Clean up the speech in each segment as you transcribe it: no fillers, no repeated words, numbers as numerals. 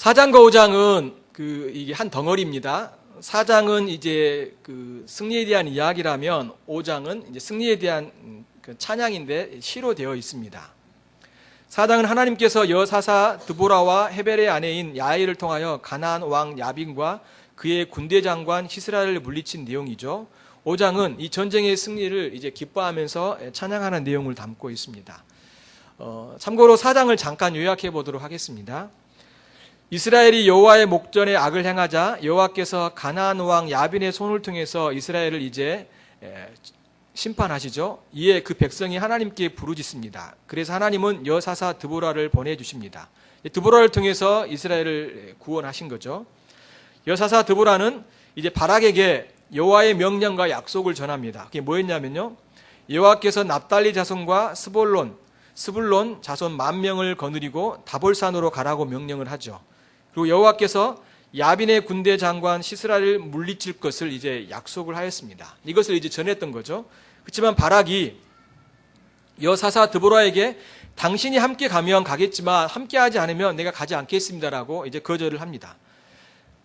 4장과 5장은 이게 한 덩어리입니다. 4장은 이제 승리에 대한 이야기라면 5장은 이제 승리에 대한 찬양인데 시로 되어 있습니다. 4장은 하나님께서 여사사 드보라와 헤벨의 아내인 야엘을 통하여 가나안 왕 야빈과 그의 군대 장관 시스라를 물리친 내용이죠. 5장은 이 전쟁의 승리를 이제 기뻐하면서 찬양하는 내용을 담고 있습니다. 참고로 4장을 잠깐 요약해 보도록 하겠습니다. 이스라엘이 여호와의 목전에 악을 행하자 여호와께서 가나안 왕 야빈의 손을 통해서 이스라엘을 이제 심판하시죠. 이에 그 백성이 하나님께 부르짖습니다. 그래서 하나님은 여사사 드보라를 보내주십니다. 드보라를 통해서 이스라엘을 구원하신 거죠. 여사사 드보라는 이제 바락에게 여호와의 명령과 약속을 전합니다. 그게 뭐였냐면요, 여호와께서 납달리 자손과 스불론 자손 10,000명을 거느리고 다볼산으로 가라고 명령을 하죠. 그리고 여호와께서 야빈의 군대 장관 시스라를 물리칠 것을 이제 약속을 하였습니다. 이것을 이제 전했던 거죠. 그렇지만 바락이 여사사 드보라에게 당신이 함께 가면 가겠지만 함께 하지 않으면 내가 가지 않겠습니다라고 이제 거절을 합니다.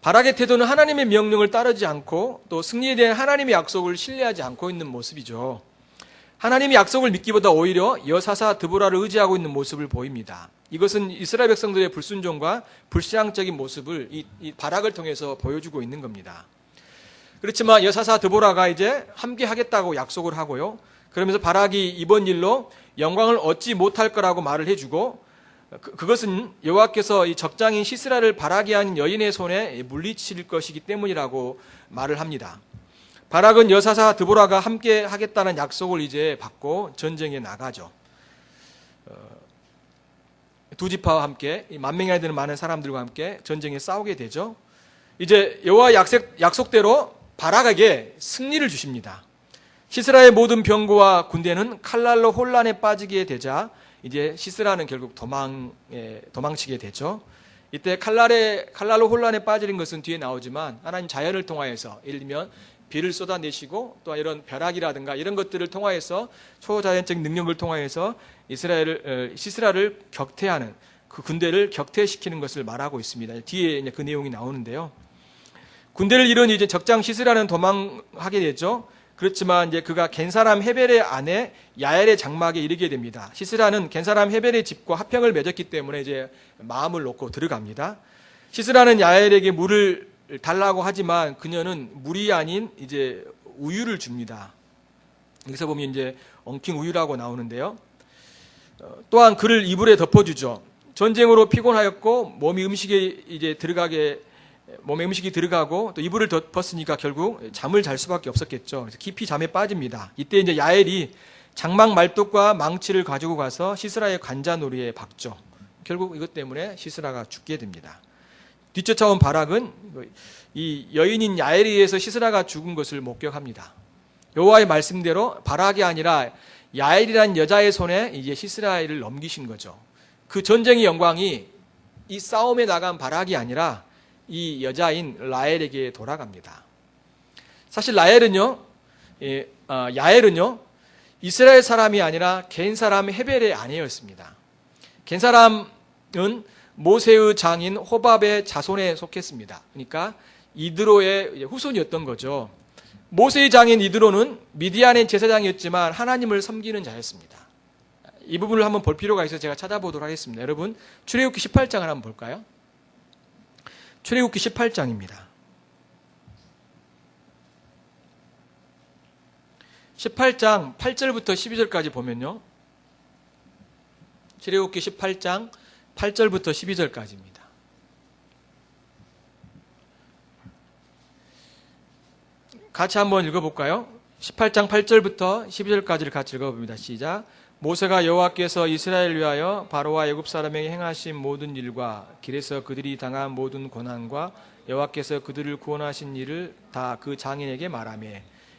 바락의 태도는 하나님의 명령을 따르지 않고 또 승리에 대한 하나님의 약속을 신뢰하지 않고 있는 모습이죠. 하나님의 약속을 믿기보다 오히려 여사사 드보라를 의지하고 있는 모습을 보입니다. 이것은 이스라엘 백성들의 불순종과 불신앙적인 모습을 이 바락을 통해서 보여주고 있는 겁니다. 그렇지만 여사사 드보라가 이제 함께 하겠다고 약속을 하고요. 그러면서 바락이 이번 일로 영광을 얻지 못할 거라고 말을 해주고, 그것은 여호와께서 이 적장인 시스라를 바락이 아닌 여인의 손에 물리칠 것이기 때문이라고 말을 합니다. 바락은 여사사 드보라가 함께 하겠다는 약속을 이제 받고 전쟁에 나가죠. 두 지파와 함께 10,000명이나 되는 많은 사람들과 함께 전쟁에 싸우게 되죠. 이제 여호와 약속대로 바락에게 승리를 주십니다. 시스라의 모든 병거와 군대는 칼날로 혼란에 빠지게 되자 이제 시스라는 결국 도망치게 되죠. 이때 칼날로 혼란에 빠지는 것은 뒤에 나오지만 하나님 자연을 통하여서, 예를 들면 비를 쏟아내시고 또 이런 벼락이라든가 이런 것들을 통하여서 초자연적인 능력을 통하여서 시스라를 격퇴하는, 그 군대를 격퇴시키는 것을 말하고 있습니다. 뒤에 이제 그 내용이 나오는데요. 군대를 이룬 이제 적장 시스라는 도망하게 되죠. 그렇지만 이제 그가 겐사람 헤벨의 아내 야엘의 장막에 이르게 됩니다. 시스라는 겐사람 헤벨의 집과 합병을 맺었기 때문에 이제 마음을 놓고 들어갑니다. 시스라는 야엘에게 물을 달라고 하지만 그녀는 물이 아닌 이제 우유를 줍니다. 여기서 보면 이제 엉킨 우유라고 나오는데요. 또한 그를 이불에 덮어주죠. 전쟁으로 피곤하였고 몸에 음식이 들어가고 또 이불을 덮었으니까 결국 잠을 잘 수밖에 없었겠죠. 그래서 깊이 잠에 빠집니다. 이때 이제 야엘이 장막 말뚝과 망치를 가지고 가서 시스라의 관자놀이에 박죠. 결국 이것 때문에 시스라가 죽게 됩니다. 뒤쫓아온 바락은 이 여인인 야엘에 의해서 시스라가 죽은 것을 목격합니다. 여호와의 말씀대로 바락이 아니라 야엘이란 여자의 손에 이제 시스라를 넘기신 거죠. 그 전쟁의 영광이 이 싸움에 나간 바락이 아니라 이 여자인 라헬에게 돌아갑니다. 사실 야엘은요 이스라엘 사람이 아니라 겐 사람 헤벨의 아내였습니다. 겐 사람은 모세의 장인 호밥의 자손에 속했습니다. 그러니까 이드로의 후손이었던 거죠. 모세의 장인 이드로는 미디안의 제사장이었지만 하나님을 섬기는 자였습니다. 이 부분을 한번 볼 필요가 있어서 제가 찾아보도록 하겠습니다. 여러분, 출애굽기 18장을 한번 볼까요? 출애굽기 18장입니다. 18장 8절부터 12절까지 보면요, 출애굽기 18장 8절부터 12절까지입니다. 같이 한번 읽어볼까요? 18장 8절부터 12절까지를 같이 읽어봅니다. 시작. 모세가 여호와께서 이스라엘을 위하여 바로와 애굽 사람에게 행하신 모든 일과 길에서 그들이 당한 모든 고난과 여호와께서 그들을 구원하신 일을 다 그 장인에게 말하며,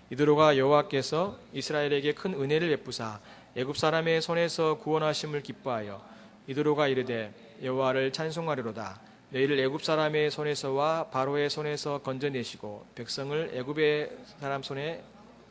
이드로가 여호와께서 이스라엘에게 큰 은혜를 베푸사 애굽 사람의 손에서 구원하심을 기뻐하여 이드로가 이르되 여호와를 찬송하리로다. 너희를 애굽 사람의 손에서와 바로의 손에서 건져내시고 백성을 애굽의 사람 손에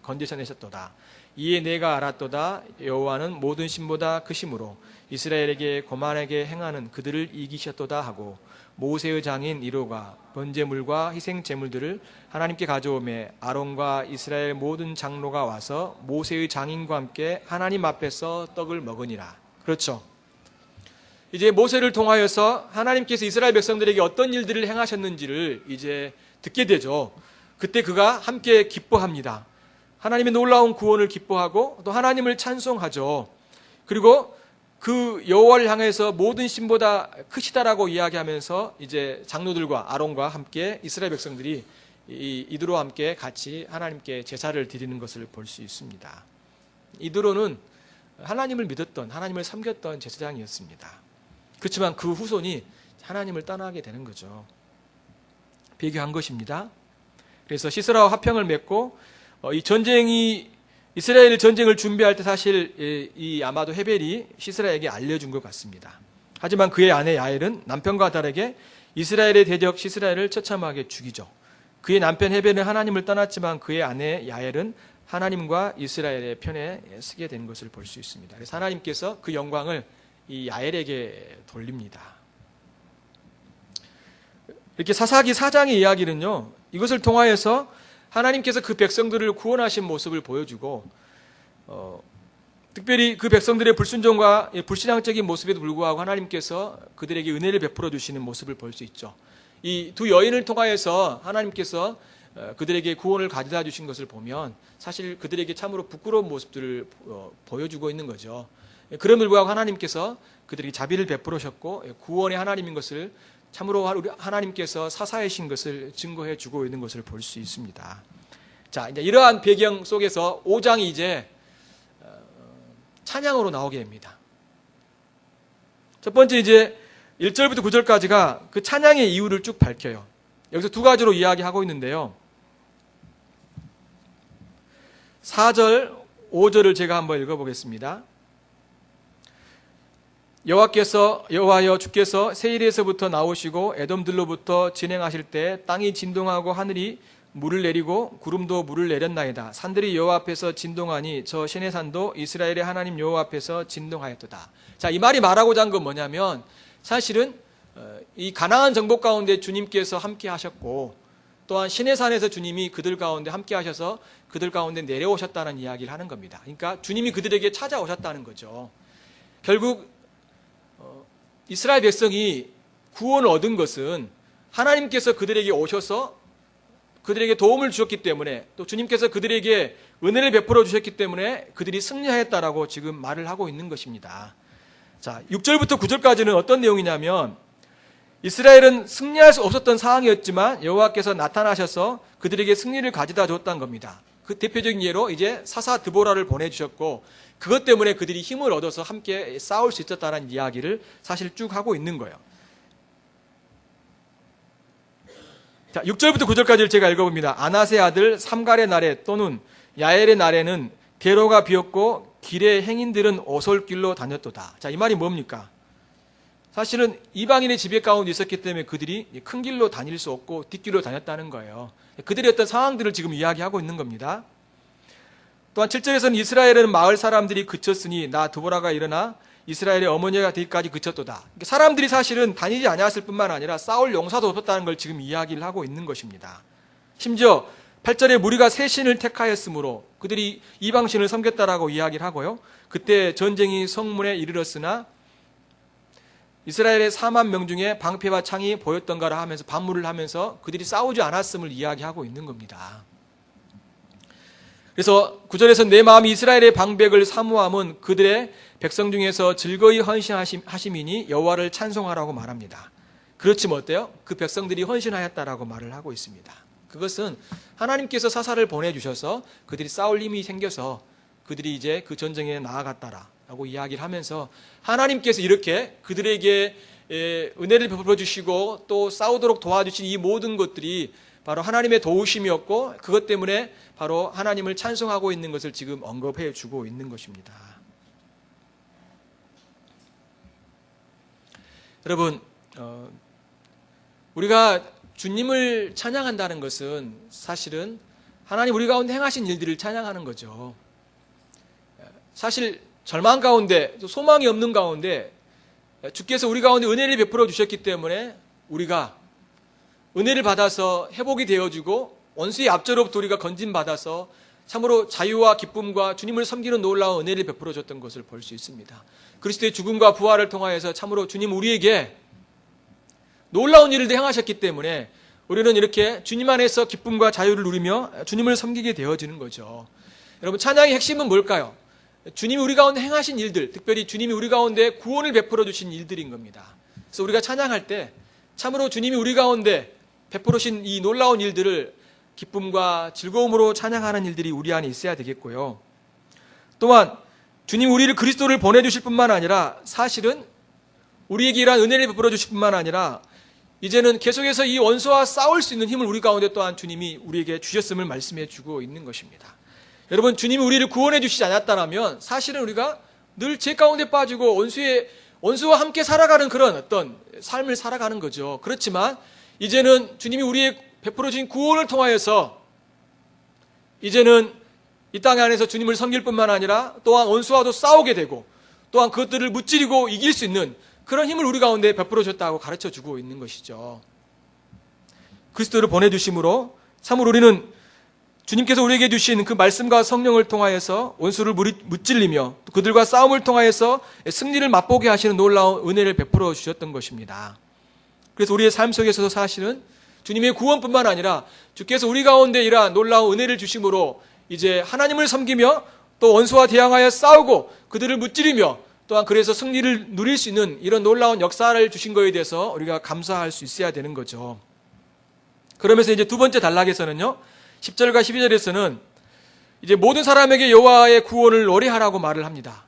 건져내셨도다. 이에 내가 알았도다. 여호와는 모든 신보다 크심으로 이스라엘에게 고만하게 행하는 그들을 이기셨도다 하고, 모세의 장인 이로가 번제물과 희생 제물들을 하나님께 가져오매 아론과 이스라엘 모든 장로가 와서 모세의 장인과 함께 하나님 앞에서 떡을 먹으니라. 그렇죠. 이제 모세를 통하여서 하나님께서 이스라엘 백성들에게 어떤 일들을 행하셨는지를 이제 듣게 되죠. 그때 그가 함께 기뻐합니다. 하나님의 놀라운 구원을 기뻐하고 또 하나님을 찬송하죠. 그리고 그 여호와를 향해서 모든 신보다 크시다라고 이야기하면서 이제 장로들과 아론과 함께 이스라엘 백성들이 이드로와 함께 같이 하나님께 제사를 드리는 것을 볼 수 있습니다. 이드로는 하나님을 믿었던, 하나님을 섬겼던 제사장이었습니다. 그렇지만 그 후손이 하나님을 떠나게 되는 거죠. 배교한 것입니다. 그래서 시스라와 화평을 맺고 이 전쟁이 이스라엘 전쟁을 준비할 때 사실 이 아마도 헤벨이 시스라에게 알려준 것 같습니다. 하지만 그의 아내 야엘은 남편과 다르게 이스라엘의 대적 시스라를 처참하게 죽이죠. 그의 남편 헤벨은 하나님을 떠났지만 그의 아내 야엘은 하나님과 이스라엘의 편에 서게 된 것을 볼 수 있습니다. 그래서 하나님께서 그 영광을 이 야엘에게 돌립니다. 이렇게 사사기 4장의 이야기는요, 이것을 통하여서 하나님께서 그 백성들을 구원하신 모습을 보여주고 특별히 그 백성들의 불순종과 불신앙적인 모습에도 불구하고 하나님께서 그들에게 은혜를 베풀어 주시는 모습을 볼 수 있죠. 이 두 여인을 통하여서 하나님께서 그들에게 구원을 가져다 주신 것을 보면 사실 그들에게 참으로 부끄러운 모습들을 보여주고 있는 거죠. 그럼에도 불구하고 하나님께서 그들에게 자비를 베풀으셨고 구원의 하나님인 것을 참으로 하나님께서 사사이신 것을 증거해 주고 있는 것을 볼 수 있습니다. 자, 이제 이러한 배경 속에서 5장이 이제 찬양으로 나오게 됩니다. 첫 번째 이제 1절부터 9절까지가 그 찬양의 이유를 쭉 밝혀요. 여기서 두 가지로 이야기하고 있는데요. 4절, 5절을 제가 한번 읽어보겠습니다. 여호와여 주께서 세일에서부터 나오시고 에돔들로부터 진행하실 때 땅이 진동하고 하늘이 물을 내리고 구름도 물을 내렸나이다. 산들이 여호와 앞에서 진동하니 저 시내산도 이스라엘의 하나님 여호와 앞에서 진동하였도다. 자, 이 말이 말하고자 한 건 뭐냐면 사실은 이 가나안 정복 가운데 주님께서 함께 하셨고 또한 시내산에서 주님이 그들 가운데 함께 하셔서 그들 가운데 내려오셨다는 이야기를 하는 겁니다. 그러니까 주님이 그들에게 찾아오셨다는 거죠. 결국 이스라엘 백성이 구원을 얻은 것은 하나님께서 그들에게 오셔서 그들에게 도움을 주셨기 때문에 또 주님께서 그들에게 은혜를 베풀어 주셨기 때문에 그들이 승리하였다라고 지금 말을 하고 있는 것입니다. 자, 6절부터 9절까지는 어떤 내용이냐면 이스라엘은 승리할 수 없었던 상황이었지만 여호와께서 나타나셔서 그들에게 승리를 가져다 줬다는 겁니다. 그 대표적인 예로 이제 사사 드보라를 보내주셨고 그것 때문에 그들이 힘을 얻어서 함께 싸울 수 있었다는 이야기를 사실 쭉 하고 있는 거예요. 자, 6절부터 9절까지를 제가 읽어봅니다. 아낫의 아들 삼갈의 날에 또는 야엘의 날에는 대로가 비었고 길의 행인들은 오솔길로 다녔도다. 자, 이 말이 뭡니까? 사실은 이방인의 지배 가운데 있었기 때문에 그들이 큰 길로 다닐 수 없고 뒷길로 다녔다는 거예요. 그들의 어떤 상황들을 지금 이야기하고 있는 겁니다. 또한 7절에서는 이스라엘은 마을 사람들이 그쳤으니 나 드보라가 일어나 이스라엘의 어머니가 되기까지 그쳤도다. 사람들이 사실은 다니지 아니했을 뿐만 아니라 싸울 용사도 없었다는 걸 지금 이야기를 하고 있는 것입니다. 심지어 8절에 무리가 새 신을 택하였으므로 그들이 이방신을 섬겼다라고 이야기를 하고요. 그때 전쟁이 성문에 이르렀으나 이스라엘의 4만 명 중에 방패와 창이 보였던가라 하면서 반문을 하면서 그들이 싸우지 않았음을 이야기하고 있는 겁니다. 그래서 9절에서 내 마음이 이스라엘의 방백을 사모함은 그들의 백성 중에서 즐거이 헌신하심이니 여호와를 찬송하라고 말합니다. 그렇지만 어때요? 그 백성들이 헌신하였다라고 말을 하고 있습니다. 그것은 하나님께서 사사를 보내주셔서 그들이 싸울 힘이 생겨서 그들이 이제 그 전쟁에 나아갔다라고 이야기를 하면서 하나님께서 이렇게 그들에게 은혜를 베풀어 주시고 또 싸우도록 도와주신 이 모든 것들이 바로 하나님의 도우심이었고 그것 때문에 바로 하나님을 찬송하고 있는 것을 지금 언급해 주고 있는 것입니다. 여러분, 우리가 주님을 찬양한다는 것은 사실은 하나님 우리 가운데 행하신 일들을 찬양하는 거죠. 사실 절망 가운데 또 소망이 없는 가운데 주께서 우리 가운데 은혜를 베풀어 주셨기 때문에 우리가 은혜를 받아서 회복이 되어지고 원수의 압제로부터 우리가 건진받아서 참으로 자유와 기쁨과 주님을 섬기는 놀라운 은혜를 베풀어 줬던 것을 볼 수 있습니다. 그리스도의 죽음과 부활을 통하여서 참으로 주님 우리에게 놀라운 일을 행하셨기 때문에 우리는 이렇게 주님 안에서 기쁨과 자유를 누리며 주님을 섬기게 되어지는 거죠. 여러분, 찬양의 핵심은 뭘까요? 주님이 우리 가운데 행하신 일들, 특별히 주님이 우리 가운데 구원을 베풀어 주신 일들인 겁니다. 그래서 우리가 찬양할 때 참으로 주님이 우리 가운데 베풀어 주신 이 놀라운 일들을 기쁨과 즐거움으로 찬양하는 일들이 우리 안에 있어야 되겠고요. 또한 주님 우리를 그리스도를 보내주실 뿐만 아니라 사실은 우리에게 이러한 은혜를 베풀어 주실 뿐만 아니라 이제는 계속해서 이 원수와 싸울 수 있는 힘을 우리 가운데 또한 주님이 우리에게 주셨음을 말씀해 주고 있는 것입니다. 여러분, 주님이 우리를 구원해 주시지 않았다면 사실은 우리가 늘 죄 가운데 빠지고 원수와 함께 살아가는 그런 어떤 삶을 살아가는 거죠. 그렇지만 이제는 주님이 우리의 베풀어 주신 구원을 통하여서 이제는 이 땅 안에서 주님을 섬길 뿐만 아니라 또한 원수와도 싸우게 되고 또한 그것들을 무찌르고 이길 수 있는 그런 힘을 우리 가운데 베풀어 줬다고 가르쳐 주고 있는 것이죠. 그리스도를 보내주심으로 참으로 우리는 주님께서 우리에게 주신 그 말씀과 성령을 통하여서 원수를 무찔리며 그들과 싸움을 통하여서 승리를 맛보게 하시는 놀라운 은혜를 베풀어 주셨던 것입니다. 그래서 우리의 삶 속에서도 사실은 주님의 구원뿐만 아니라 주께서 우리 가운데 이러한 놀라운 은혜를 주심으로 이제 하나님을 섬기며 또 원수와 대항하여 싸우고 그들을 무찌르며 또한 그래서 승리를 누릴 수 있는 이런 놀라운 역사를 주신 것에 대해서 우리가 감사할 수 있어야 되는 거죠. 그러면서 이제 두 번째 단락에서는요, 10절과 12절에서는 이제 모든 사람에게 여호와의 구원을 노래하라고 말을 합니다.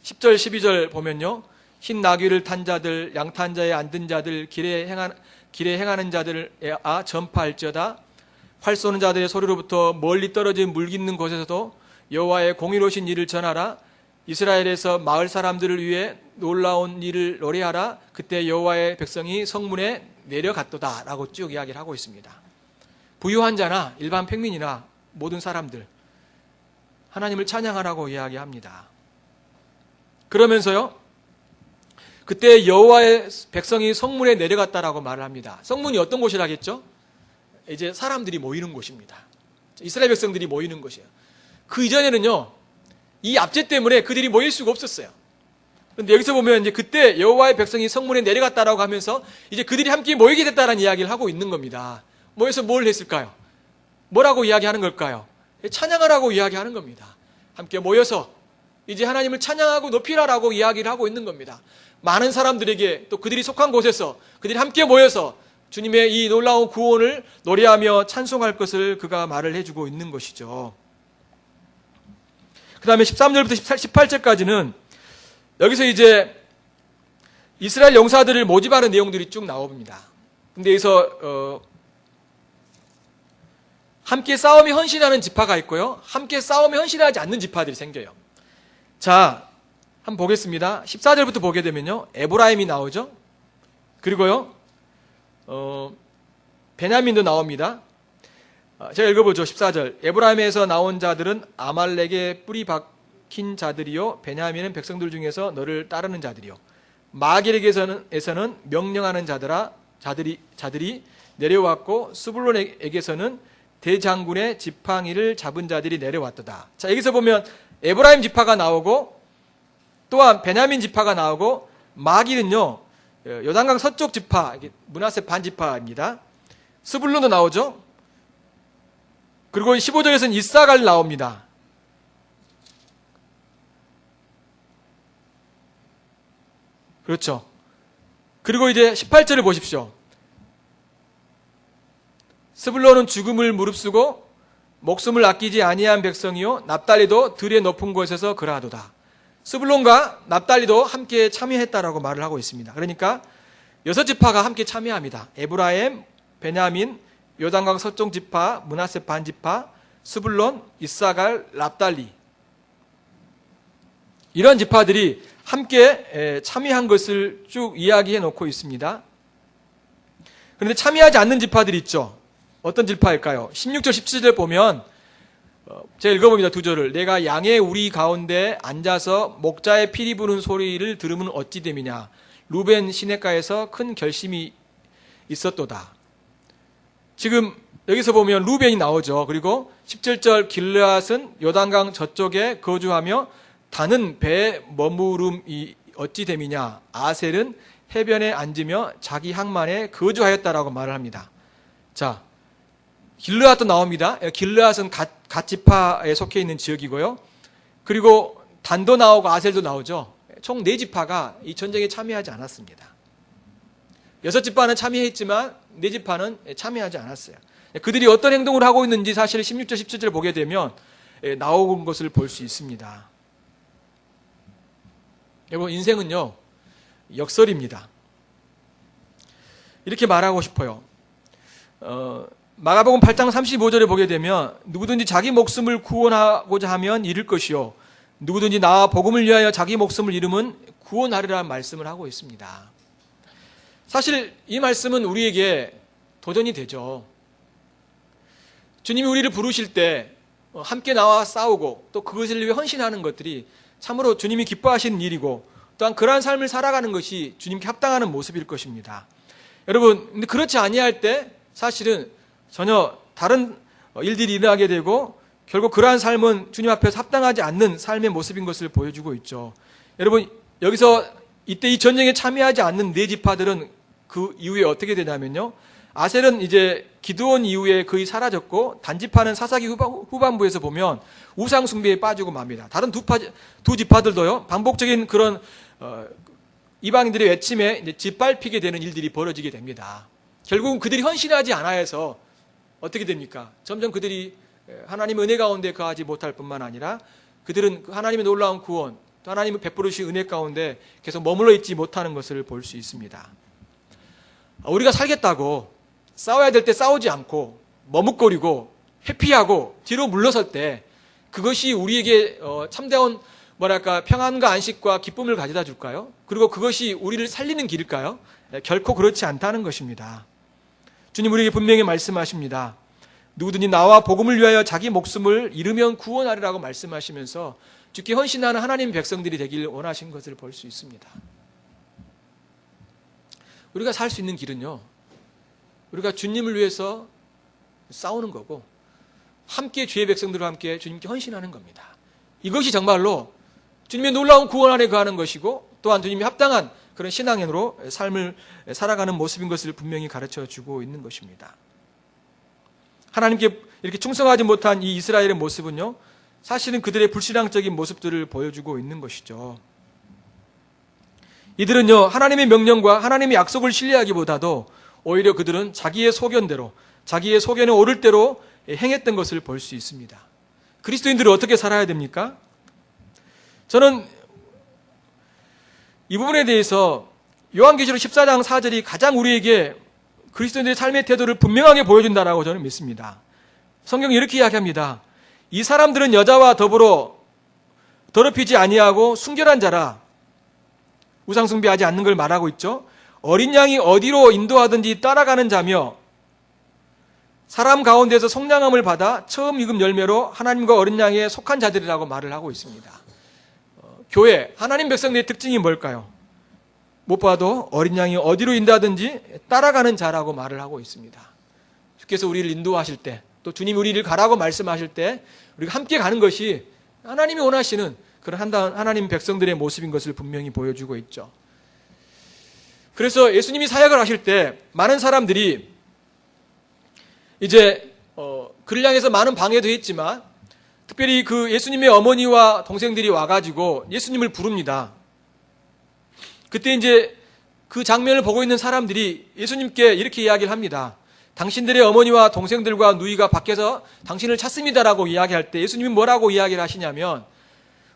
10절, 12절 보면요, 흰 나귀를 탄 자들, 양탄 자에 앉은 자들, 길에 행하는 자들 전파할지어다. 활 쏘는 자들의 소리로부터 멀리 떨어진 물 깃는 곳에서도 여호와의 공의로우신 일을 전하라. 이스라엘에서 마을 사람들을 위해 놀라운 일을 노래하라. 그때 여호와의 백성이 성문에 내려갔도다 라고 쭉 이야기를 하고 있습니다. 부유한 자나 일반 평민이나 모든 사람들 하나님을 찬양하라고 이야기합니다. 그러면서요, 그때 여호와의 백성이 성문에 내려갔다라고 말을 합니다. 성문이 어떤 곳이라겠죠? 이제 사람들이 모이는 곳입니다. 이스라엘 백성들이 모이는 곳이에요. 그 이전에는요, 이 압제 때문에 그들이 모일 수가 없었어요. 그런데 여기서 보면 이제 그때 여호와의 백성이 성문에 내려갔다라고 하면서 이제 그들이 함께 모이게 됐다라는 이야기를 하고 있는 겁니다. 모여서 뭘 했을까요? 뭐라고 이야기하는 걸까요? 찬양하라고 이야기하는 겁니다. 함께 모여서 이제 하나님을 찬양하고 높이라라고 이야기를 하고 있는 겁니다. 많은 사람들에게 또 그들이 속한 곳에서 그들이 함께 모여서 주님의 이 놀라운 구원을 노래하며 찬송할 것을 그가 말을 해주고 있는 것이죠. 그 다음에 13절부터 18절까지는 여기서 이제 이스라엘 용사들을 모집하는 내용들이 쭉 나옵니다. 근데 여기서 함께 싸움에 헌신하는 지파가 있고요, 함께 싸움에 헌신하지 않는 지파들이 생겨요. 자, 한번 보겠습니다. 14절부터 보게 되면요, 에브라임이 나오죠. 그리고요, 베냐민도 나옵니다. 제가 읽어보죠. 14절. 에브라임에서 나온 자들은 아말렉의 뿌리 박힌 자들이요, 베냐민은 백성들 중에서 너를 따르는 자들이요. 마길에게서는 명령하는 자들이 내려왔고, 스불론에게서는 대장군의 지팡이를 잡은 자들이 내려왔도다. 자, 여기서 보면 에브라임 지파가 나오고 또한 베냐민 지파가 나오고, 마길은요, 요단강 서쪽 지파, 므낫세 반 지파입니다. 스불론도 나오죠. 그리고 15절에서는 이사갈 나옵니다. 그렇죠. 그리고 이제 18절을 보십시오. 스불론은 죽음을 무릅쓰고 목숨을 아끼지 아니한 백성이요, 납달리도 들의 높은 곳에서 그라하도다. 스불론과 납달리도 함께 참여했다라고 말을 하고 있습니다. 그러니까 6지파가 함께 참여합니다. 에브라임, 베냐민, 요단강 서쪽 지파, 므낫세 반 지파, 스불론, 이사갈, 납달리, 이런 지파들이 함께 참여한 것을 쭉 이야기해 놓고 있습니다. 그런데 참여하지 않는 지파들이 있죠. 어떤 지파일까요? 16절, 17절 보면 제가 읽어봅니다. 두 절을. 내가 양의 우리 가운데 앉아서 목자의 피리 부는 소리를 들으면 어찌 됨이냐. 루벤 시냇가에서 큰 결심이 있었도다. 지금 여기서 보면 루벤이 나오죠. 그리고 17절 길르앗은 요단강 저쪽에 거주하며 단은 배에 머무름이 어찌 됨이냐. 아셀은 해변에 앉으며 자기 항만에 거주하였다라고 말을 합니다. 자, 길르앗도 나옵니다. 길르앗은 갓 지파에 속해 있는 지역이고요. 그리고 단도 나오고 아셀도 나오죠. 총 4지파가 이 전쟁에 참여하지 않았습니다. 6지파는 참여했지만 4지파는 참여하지 않았어요. 그들이 어떤 행동을 하고 있는지 사실 16절, 17절 보게 되면 나온 것을 볼 수 있습니다. 여러분, 인생은요, 역설입니다. 이렇게 말하고 싶어요. 마가복음 8장 35절에 보게 되면 누구든지 자기 목숨을 구원하고자 하면 잃을 것이요 누구든지 나와 복음을 위하여 자기 목숨을 잃으면 구원하리라는 말씀을 하고 있습니다. 사실 이 말씀은 우리에게 도전이 되죠. 주님이 우리를 부르실 때 함께 나와 싸우고 또 그것을 위해 헌신하는 것들이 참으로 주님이 기뻐하시는 일이고 또한 그러한 삶을 살아가는 것이 주님께 합당하는 모습일 것입니다. 여러분, 근데 그렇지 아니할 때 사실은 전혀 다른 일들이 일어나게 되고 결국 그러한 삶은 주님 앞에서 합당하지 않는 삶의 모습인 것을 보여주고 있죠. 여러분, 여기서 이때 이 전쟁에 참여하지 않는 4지파들은 그 이후에 어떻게 되냐면요. 아셀은 이제 기드온 이후에 거의 사라졌고 단지파는 사사기 후반부에서 보면 우상 숭배에 빠지고 맙니다. 다른 두 지파들도요. 반복적인 그런 이방인들의 외침에 이제 짓밟히게 되는 일들이 벌어지게 됩니다. 결국은 그들이 헌신하지 않아서 어떻게 됩니까? 점점 그들이 하나님의 은혜 가운데 거하지 못할 뿐만 아니라 그들은 하나님의 놀라운 구원, 또 하나님의 베풀으신 은혜 가운데 계속 머물러 있지 못하는 것을 볼 수 있습니다. 우리가 살겠다고 싸워야 될 때 싸우지 않고 머뭇거리고 회피하고 뒤로 물러설 때 그것이 우리에게 참다운 평안과 안식과 기쁨을 가져다 줄까요? 그리고 그것이 우리를 살리는 길일까요? 결코 그렇지 않다는 것입니다. 주님 우리에게 분명히 말씀하십니다. 누구든지 나와 복음을 위하여 자기 목숨을 잃으면 구원하리라고 말씀하시면서 주께 헌신하는 하나님 백성들이 되길 원하신 것을 볼 수 있습니다. 우리가 살 수 있는 길은요, 우리가 주님을 위해서 싸우는 거고 함께 주의 백성들과 함께 주님께 헌신하는 겁니다. 이것이 정말로 주님의 놀라운 구원 안에 거하는 것이고 또한 주님이 합당한 그런 신앙인으로 삶을 살아가는 모습인 것을 분명히 가르쳐주고 있는 것입니다. 하나님께 이렇게 충성하지 못한 이 이스라엘의 모습은요, 사실은 그들의 불신앙적인 모습들을 보여주고 있는 것이죠. 이들은요, 하나님의 명령과 하나님의 약속을 신뢰하기보다도 오히려 그들은 자기의 소견대로, 자기의 소견에 오를 대로 행했던 것을 볼 수 있습니다. 그리스도인들은 어떻게 살아야 됩니까? 저는 이 부분에 대해서 요한계시록 14장 4절이 가장 우리에게 그리스도인들의 삶의 태도를 분명하게 보여준다라고 저는 믿습니다. 성경이 이렇게 이야기합니다. 이 사람들은 여자와 더불어 더럽히지 아니하고 순결한 자라. 우상 숭배하지 않는 걸 말하고 있죠. 어린 양이 어디로 인도하든지 따라가는 자며 사람 가운데서 속량함을 받아 처음 익은 열매로 하나님과 어린 양에 속한 자들이라고 말을 하고 있습니다. 교회, 하나님 백성들의 특징이 뭘까요? 못 봐도 어린 양이 어디로 인도하든지 따라가는 자라고 말을 하고 있습니다. 주께서 우리를 인도하실 때, 또 주님이 우리를 가라고 말씀하실 때 우리가 함께 가는 것이 하나님이 원하시는 그런 하나님 백성들의 모습인 것을 분명히 보여주고 있죠. 그래서 예수님이 사역을 하실 때 많은 사람들이 이제 그를 향해서 많은 방해도 했지만 특별히 그 예수님의 어머니와 동생들이 와가지고 예수님을 부릅니다. 그때 이제 그 장면을 보고 있는 사람들이 예수님께 이렇게 이야기를 합니다. 당신들의 어머니와 동생들과 누이가 밖에서 당신을 찾습니다라고 이야기할 때 예수님이 뭐라고 이야기를 하시냐면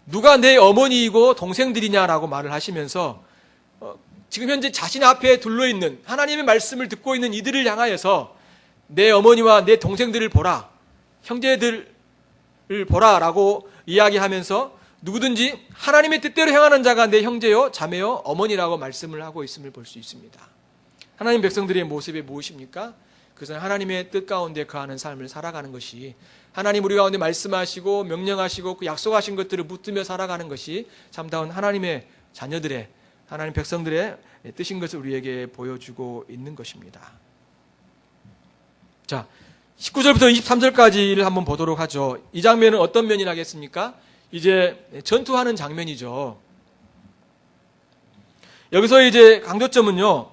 누가 내 어머니이고 동생들이냐라고 말을 하시면서 지금 현재 자신 앞에 둘러있는 하나님의 말씀을 듣고 있는 이들을 향하여서 내 어머니와 내 동생들을 보라, 형제들을 보라라고 이야기하면서 누구든지 하나님의 뜻대로 행하는 자가 내 형제요, 자매요, 어머니라고 말씀을 하고 있음을 볼 수 있습니다. 하나님 백성들의 모습이 무엇입니까? 그것은 하나님의 뜻 가운데 거하는 삶을 살아가는 것이 하나님 우리 가운데 말씀하시고 명령하시고 그 약속하신 것들을 붙들며 살아가는 것이 참다운 하나님의 자녀들의 하나님 백성들의 뜻인 것을 우리에게 보여주고 있는 것입니다. 자, 19절부터 23절까지를 한번 보도록 하죠. 이 장면은 어떤 면이 나겠습니까? 이제 전투하는 장면이죠. 여기서 이제 강조점은요,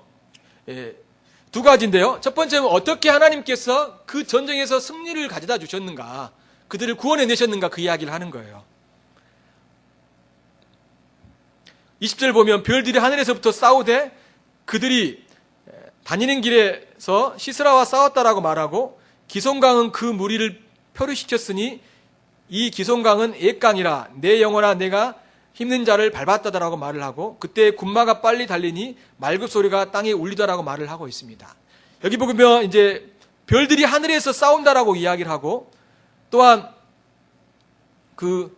두 가지인데요. 첫 번째는 어떻게 하나님께서 그 전쟁에서 승리를 가져다 주셨는가, 그들을 구원해내셨는가, 그 이야기를 하는 거예요. 20절 보면 별들이 하늘에서부터 싸우되 그들이 다니는 길에서 시스라와 싸웠다라고 말하고, 기손강은 그 무리를 표류시켰으니 이 기손강은 옛강이라 내 영혼아 내가 힘든 자를 밟았다라고 말을 하고, 그때 군마가 빨리 달리니 말급 소리가 땅에 울리다라고 말을 하고 있습니다. 여기 보면 이제 별들이 하늘에서 싸운다라고 이야기를 하고, 또한 그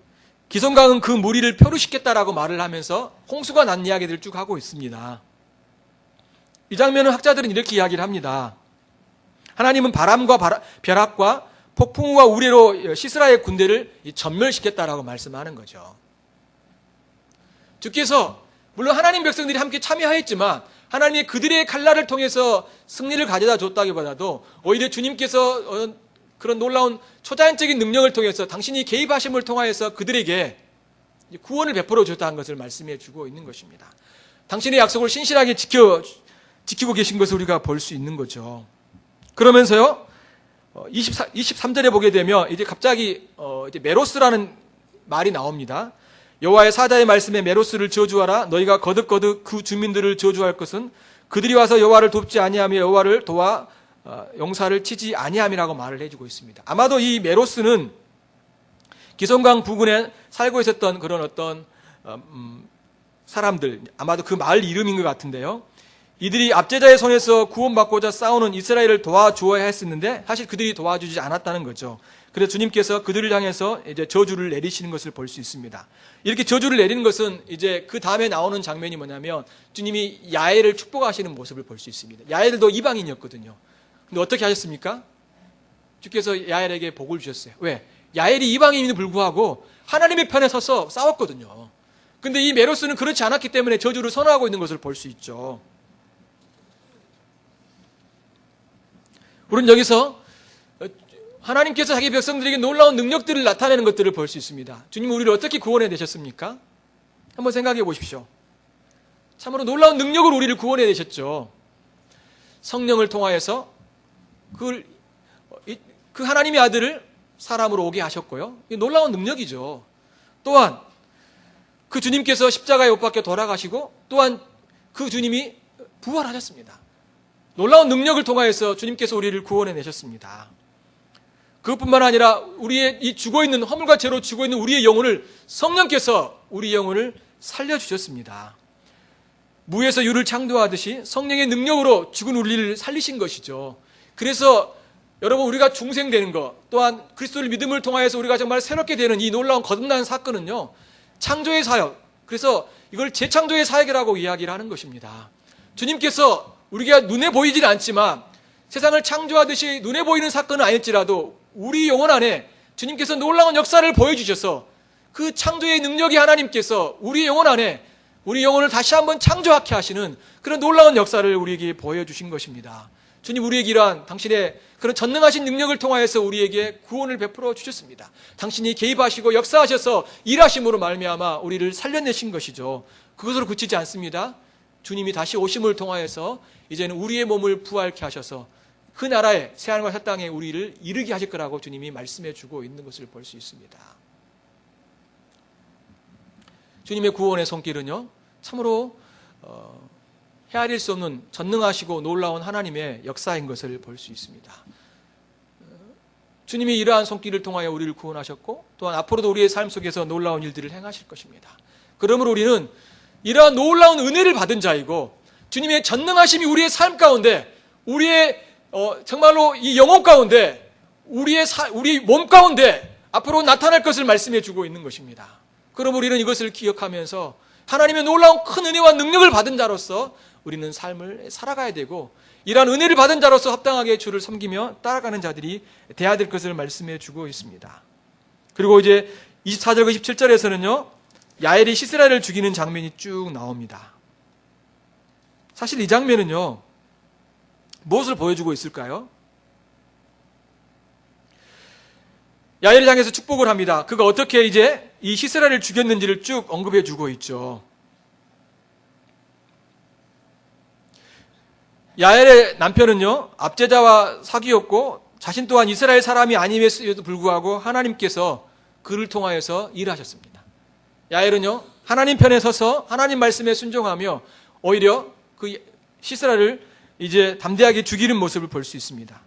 기손강은 그 무리를 표류시켰다라고 말을 하면서 홍수가 난 이야기들을 쭉 하고 있습니다. 이 장면은 학자들은 이렇게 이야기를 합니다. 하나님은 바람과 벼락과 폭풍과 우레로 시스라의 군대를 전멸시켰다라고 말씀하는 거죠. 주께서 물론 하나님 백성들이 함께 참여하였지만 하나님이 그들의 칼날을 통해서 승리를 가져다 줬다기보다도 오히려 주님께서 그런 놀라운 초자연적인 능력을 통해서 당신이 개입하심을 통하여서 그들에게 구원을 베풀어 줬다는 것을 말씀해 주고 있는 것입니다. 당신의 약속을 신실하게 지키고 계신 것을 우리가 볼 수 있는 거죠. 그러면서요, 23절에 보게 되면 이제 갑자기 이제 메로스라는 말이 나옵니다. 여호와의 사자의 말씀에 메로스를 저주하라. 너희가 거듭거듭 그 주민들을 저주할 것은 그들이 와서 여호와를 돕지 아니하며 여호와를 도와 용사를 치지 아니함이라고 말을 해주고 있습니다. 아마도 이 메로스는 기손강 부근에 살고 있었던 그런 어떤 사람들, 아마도 그 마을 이름인 것 같은데요. 이들이 압제자의 손에서 구원받고자 싸우는 이스라엘을 도와주어야 했었는데 사실 그들이 도와주지 않았다는 거죠. 그래서 주님께서 그들을 향해서 이제 저주를 내리시는 것을 볼 수 있습니다. 이렇게 저주를 내리는 것은 이제 그 다음에 나오는 장면이 뭐냐면 주님이 야엘을 축복하시는 모습을 볼 수 있습니다. 야엘도 이방인이었거든요. 근데 어떻게 하셨습니까? 주께서 야엘에게 복을 주셨어요. 왜? 야엘이 이방인임에도 불구하고 하나님의 편에 서서 싸웠거든요. 근데 이 메로스는 그렇지 않았기 때문에 저주를 선언하고 있는 것을 볼 수 있죠. 우리는 여기서 하나님께서 자기 백성들에게 놀라운 능력들을 나타내는 것들을 볼 수 있습니다. 주님은 우리를 어떻게 구원해 내셨습니까? 한번 생각해 보십시오. 참으로 놀라운 능력으로 우리를 구원해 내셨죠. 성령을 통하여서 그 하나님의 아들을 사람으로 오게 하셨고요. 놀라운 능력이죠. 또한 그 주님께서 십자가에 못 박혀 돌아가시고, 또한 그 주님이 부활하셨습니다. 놀라운 능력을 통하여서 주님께서 우리를 구원해 내셨습니다. 그것뿐만 아니라 우리의 이 죽어있는, 허물과 죄로 죽어있는 우리의 영혼을 성령께서 우리 영혼을 살려주셨습니다. 무에서 유를 창조하듯이 성령의 능력으로 죽은 우리를 살리신 것이죠. 그래서 여러분, 우리가 중생되는 것, 또한 그리스도를 믿음을 통하여서 우리가 정말 새롭게 되는 이 놀라운 거듭난 사건은요, 창조의 사역, 그래서 이걸 재창조의 사역이라고 이야기를 하는 것입니다. 주님께서 우리가 눈에 보이질 않지만 세상을 창조하듯이 눈에 보이는 사건은 아닐지라도 우리 영혼 안에 주님께서 놀라운 역사를 보여주셔서 그 창조의 능력이 하나님께서 우리 영혼 안에 우리 영혼을 다시 한번 창조하게 하시는 그런 놀라운 역사를 우리에게 보여주신 것입니다. 주님, 우리에게 이러한 당신의 그런 전능하신 능력을 통하여서 우리에게 구원을 베풀어 주셨습니다. 당신이 개입하시고 역사하셔서 일하심으로 말미암아 우리를 살려내신 것이죠. 그것으로 그치지 않습니다. 주님이 다시 오심을 통하여서 이제는 우리의 몸을 부활케 하셔서 그 나라에, 새하늘과 새 땅에 우리를 이르게 하실 거라고 주님이 말씀해 주고 있는 것을 볼 수 있습니다. 주님의 구원의 손길은요, 참으로 헤아릴 수 없는 전능하시고 놀라운 하나님의 역사인 것을 볼 수 있습니다. 주님이 이러한 손길을 통하여 우리를 구원하셨고, 또한 앞으로도 우리의 삶 속에서 놀라운 일들을 행하실 것입니다. 그러므로 우리는 이러한 놀라운 은혜를 받은 자이고, 주님의 전능하심이 우리의 삶 가운데, 우리의 정말로 이 영혼 가운데, 우리 몸 가운데 앞으로 나타날 것을 말씀해 주고 있는 것입니다. 그럼 우리는 이것을 기억하면서 하나님의 놀라운 큰 은혜와 능력을 받은 자로서 우리는 삶을 살아가야 되고, 이러한 은혜를 받은 자로서 합당하게 주를 섬기며 따라가는 자들이 되어야 될 것을 말씀해 주고 있습니다. 그리고 이제 24절과 27절에서는요, 야엘이 시스라를 죽이는 장면이 쭉 나옵니다. 사실 이 장면은요, 무엇을 보여주고 있을까요? 야엘을 향해서 축복을 합니다. 그가 어떻게 이제 이 시스라를 죽였는지를 쭉 언급해 주고 있죠. 야엘의 남편은요, 압제자와 사귀었고 자신 또한 이스라엘 사람이 아님에도 불구하고 하나님께서 그를 통하여서 일하셨습니다. 야엘은요, 하나님 편에 서서 하나님 말씀에 순종하며 오히려 그 시스라를 이제 담대하게 죽이는 모습을 볼 수 있습니다.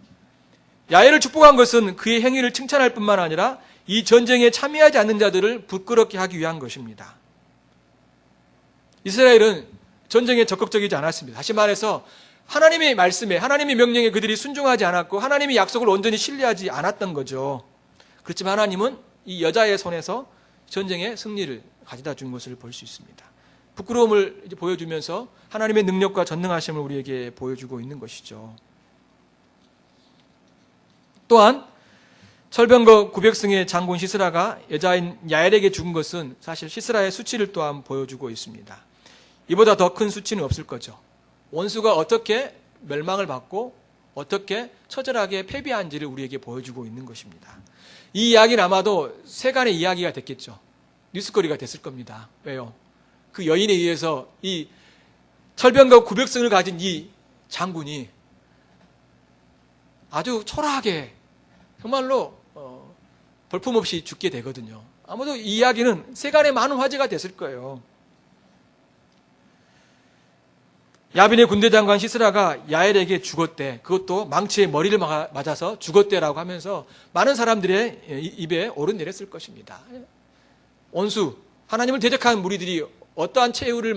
야엘을 축복한 것은 그의 행위를 칭찬할 뿐만 아니라 이 전쟁에 참여하지 않는 자들을 부끄럽게 하기 위한 것입니다. 이스라엘은 전쟁에 적극적이지 않았습니다. 다시 말해서 하나님의 말씀에, 하나님의 명령에 그들이 순종하지 않았고 하나님의 약속을 온전히 신뢰하지 않았던 거죠. 그렇지만 하나님은 이 여자의 손에서 전쟁의 승리를 가져다 준 것을 볼 수 있습니다. 부끄러움을 이제 보여주면서 하나님의 능력과 전능하심을 우리에게 보여주고 있는 것이죠. 또한 철병거 900승의 장군 시스라가 여자인 야엘에게 죽은 것은 사실 시스라의 수치를 또한 보여주고 있습니다. 이보다 더 큰 수치는 없을 거죠. 원수가 어떻게 멸망을 받고 어떻게 처절하게 패배한지를 우리에게 보여주고 있는 것입니다. 이 이야기는 아마도 세간의 이야기가 됐겠죠. 뉴스거리가 됐을 겁니다. 왜요? 그 여인에 의해서 이 철병거 900승을 가진 이 장군이 아주 초라하게 정말로 볼품없이 죽게 되거든요. 아마도 이 이야기는 세간의 많은 화제가 됐을 거예요. 야빈의 군대 장관 시스라가 야엘에게 죽었대. 그것도 망치에 머리를 맞아서 죽었대라고 하면서 많은 사람들의 입에 오르내렸을 것입니다. 원수, 하나님을 대적한 무리들이 어떠한 최후를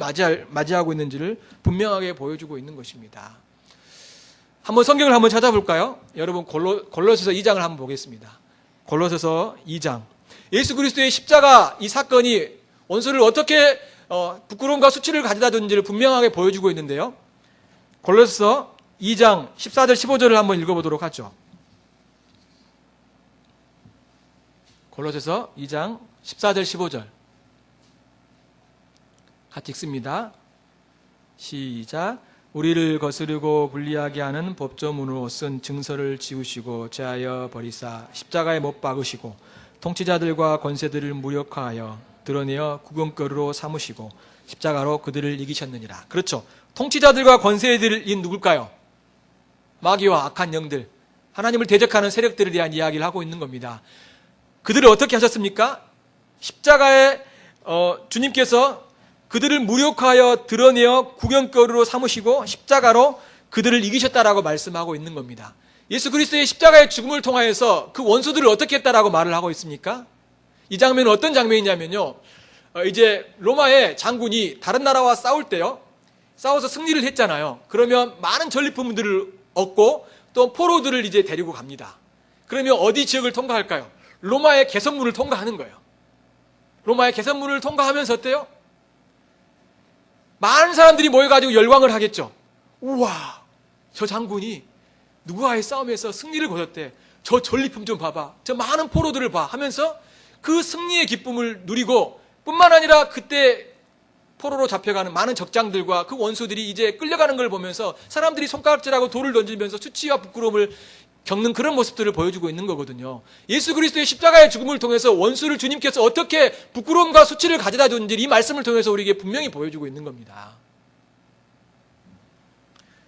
맞이하고 있는지를 분명하게 보여주고 있는 것입니다. 한번 성경을 한번 찾아볼까요? 여러분 골로새서 2장을 한번 보겠습니다. 골로새서 2장. 예수 그리스도의 십자가 이 사건이 원수를 어떻게 부끄러움과 수치를 가져다 줬는지를 분명하게 보여주고 있는데요. 골로새서 2장 14절 15절을 한번 읽어보도록 하죠. 골로새서 2장 14절 15절 같이 읽습니다. 시작. 우리를 거스르고 불리하게 하는 법조문으로 쓴 증서를 지우시고 제하여 버리사 십자가에 못 박으시고 통치자들과 권세들을 무력화하여 드러내어 구경거리로 삼으시고 십자가로 그들을 이기셨느니라. 그렇죠. 통치자들과 권세들이 누굴까요? 마귀와 악한 영들, 하나님을 대적하는 세력들에 대한 이야기를 하고 있는 겁니다. 그들을 어떻게 하셨습니까? 십자가에 주님께서 그들을 무력화하여 드러내어 구경거리로 삼으시고 십자가로 그들을 이기셨다라고 말씀하고 있는 겁니다. 예수 그리스도의 십자가의 죽음을 통하여서 그 원수들을 어떻게 했다라고 말을 하고 있습니까? 이 장면은 어떤 장면이냐면요. 이제 로마의 장군이 다른 나라와 싸울 때요. 싸워서 승리를 했잖아요. 그러면 많은 전리품들을 얻고 또 포로들을 이제 데리고 갑니다. 그러면 어디 지역을 통과할까요? 로마의 개선문을 통과하는 거예요. 로마의 개선문을 통과하면서 어때요? 많은 사람들이 모여가지고 열광을 하겠죠. 우와, 저 장군이 누구와의 싸움에서 승리를 거뒀대. 저 전리품 좀 봐봐. 저 많은 포로들을 봐. 하면서 그 승리의 기쁨을 누리고 뿐만 아니라 그때 포로로 잡혀가는 많은 적장들과 그 원수들이 이제 끌려가는 걸 보면서 사람들이 손가락질하고 돌을 던지면서 수치와 부끄러움을 겪는 그런 모습들을 보여주고 있는 거거든요. 예수 그리스도의 십자가의 죽음을 통해서 원수를 주님께서 어떻게 부끄러움과 수치를 가져다 줬는지 이 말씀을 통해서 우리에게 분명히 보여주고 있는 겁니다.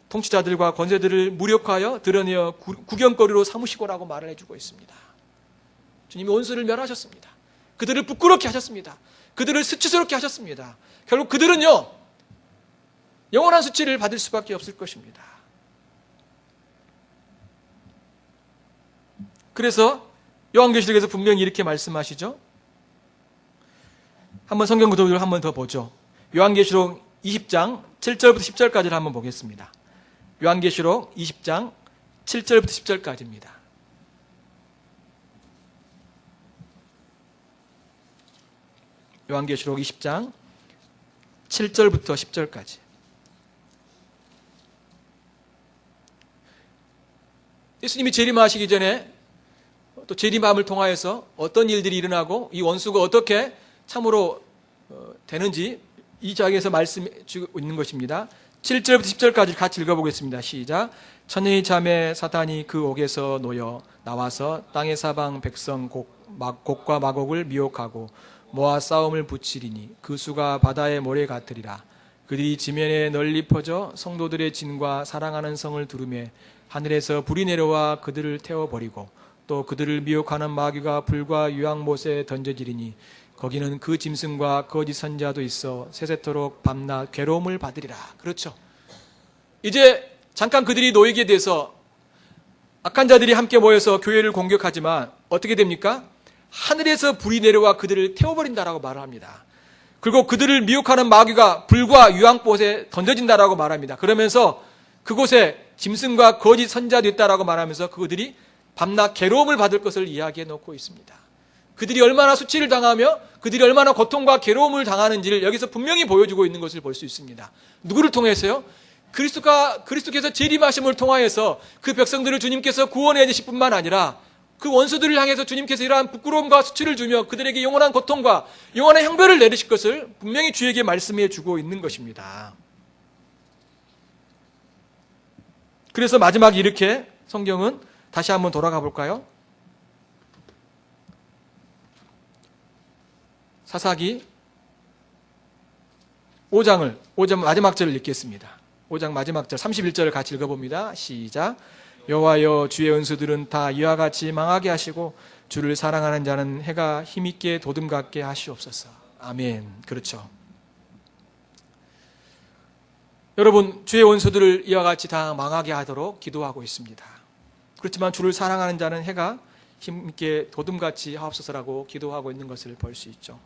통치자들과 권세들을 무력화하여 드러내어 구경거리로 삼으시고라고 말을 해주고 있습니다. 주님이 원수를 멸하셨습니다. 그들을 부끄럽게 하셨습니다. 그들을 수치스럽게 하셨습니다. 결국 그들은요, 영원한 수치를 받을 수밖에 없을 것입니다. 그래서 요한계시록에서 분명히 이렇게 말씀하시죠. 한번 성경 구도를 한번 더 보죠. 요한계시록 20장 7절부터 10절까지를 한번 보겠습니다. 요한계시록 20장 7절부터 10절까지입니다. 요한계시록 20장 7절부터 10절까지. 예수님이 재림하시기 전에 또 재림함을 통하여서 어떤 일들이 일어나고 이 원수가 어떻게 참으로 되는지 이 장에서 말씀해 주고 있는 것입니다. 7절부터 10절까지 같이 읽어보겠습니다. 시작. 천의 잠에 사탄이 그 옥에서 놓여 나와서 땅의 사방 백성 곧 곡과 마곡을 미혹하고 모아 싸움을 붙이리니 그 수가 바다의 모래 같으리라. 그들이 지면에 널리 퍼져 성도들의 진과 사랑하는 성을 두르매 하늘에서 불이 내려와 그들을 태워버리고 또 그들을 미혹하는 마귀가 불과 유황못에 던져지리니 거기는 그 짐승과 거짓 선자도 있어 세세토록 밤낮 괴로움을 받으리라. 그렇죠. 이제 잠깐 그들이 놓이게 돼서 악한 자들이 함께 모여서 교회를 공격하지만 어떻게 됩니까? 하늘에서 불이 내려와 그들을 태워버린다라고 말을 합니다. 그리고 그들을 미혹하는 마귀가 불과 유황못에 던져진다라고 말합니다. 그러면서 그곳에 짐승과 거짓 선자도 있다라고 말하면서 그들이 밤낮 괴로움을 받을 것을 이야기해 놓고 있습니다. 그들이 얼마나 수치를 당하며 그들이 얼마나 고통과 괴로움을 당하는지를 여기서 분명히 보여주고 있는 것을 볼 수 있습니다. 누구를 통해서요? 그리스도께서 재림하심을 통하여서 그 백성들을 주님께서 구원해 주실 뿐만 아니라 그 원수들을 향해서 주님께서 이러한 부끄러움과 수치를 주며 그들에게 영원한 고통과 영원한 형벌을 내리실 것을 분명히 주에게 말씀해 주고 있는 것입니다. 그래서 마지막 이렇게 성경은 다시 한번 돌아가 볼까요? 사사기 5장 마지막 절을 읽겠습니다. 5장 마지막 절 31절을 같이 읽어봅니다. 시작. 여호와여 주의 은수들은 다 이와 같이 망하게 하시고 주를 사랑하는 자는 해가 힘있게 도둠 같게 하시옵소서. 아멘. 그렇죠. 여러분, 주의 원수들을 이와 같이 다 망하게 하도록 기도하고 있습니다. 그렇지만 주를 사랑하는 자는 해가 힘있게 도둠같이 하옵소서라고 기도하고 있는 것을 볼 수 있죠.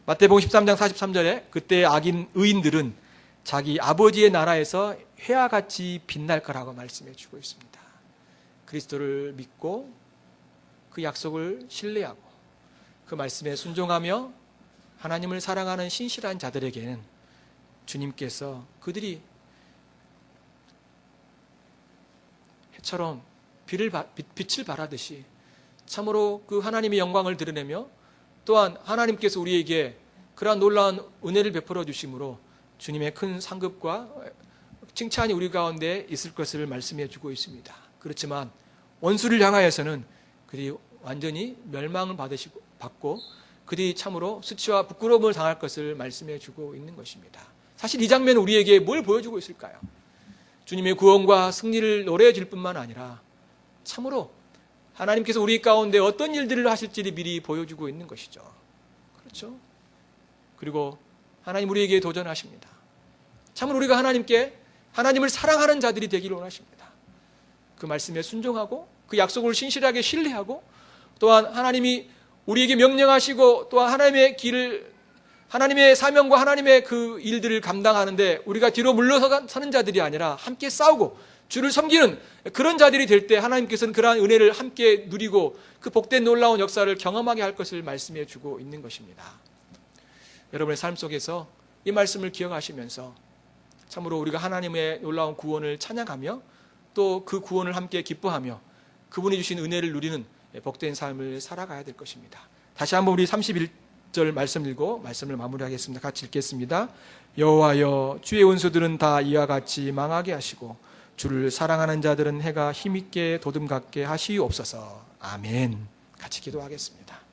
마태복음 13장 43절에 그때 악인 의인들은 자기 아버지의 나라에서 해와 같이 빛날 거라고 말씀해 주고 있습니다. 그리스도를 믿고 그 약속을 신뢰하고 그 말씀에 순종하며 하나님을 사랑하는 신실한 자들에게는 주님께서 그들이 해처럼 빛을 발하듯이 참으로 그 하나님의 영광을 드러내며 또한 하나님께서 우리에게 그러한 놀라운 은혜를 베풀어 주심으로 주님의 큰 상급과 칭찬이 우리 가운데 있을 것을 말씀해 주고 있습니다. 그렇지만 원수를 향하여서는 그들이 완전히 멸망을 받고 그들이 참으로 수치와 부끄러움을 당할 것을 말씀해 주고 있는 것입니다. 사실 이 장면은 우리에게 뭘 보여주고 있을까요? 주님의 구원과 승리를 노래해 줄 뿐만 아니라 참으로 하나님께서 우리 가운데 어떤 일들을 하실지를 미리 보여주고 있는 것이죠. 그렇죠? 그리고 하나님 우리에게 도전하십니다. 참으로 우리가 하나님을 사랑하는 자들이 되기를 원하십니다. 그 말씀에 순종하고 그 약속을 신실하게 신뢰하고 또한 하나님이 우리에게 명령하시고 또한 하나님의 사명과 하나님의 그 일들을 감당하는데 우리가 뒤로 물러서는 자들이 아니라 함께 싸우고 주를 섬기는 그런 자들이 될 때 하나님께서는 그러한 은혜를 함께 누리고 그 복된 놀라운 역사를 경험하게 할 것을 말씀해 주고 있는 것입니다. 여러분의 삶 속에서 이 말씀을 기억하시면서 참으로 우리가 하나님의 놀라운 구원을 찬양하며 또 그 구원을 함께 기뻐하며 그분이 주신 은혜를 누리는 복된 삶을 살아가야 될 것입니다. 다시 한번 우리 31절 말씀 읽고 말씀을 마무리하겠습니다. 같이 읽겠습니다. 여호와여 주의 원수들은 다 이와 같이 망하게 하시고 주를 사랑하는 자들은 해가 힘있게 도둠 같게 하시옵소서. 아멘. 같이 기도하겠습니다.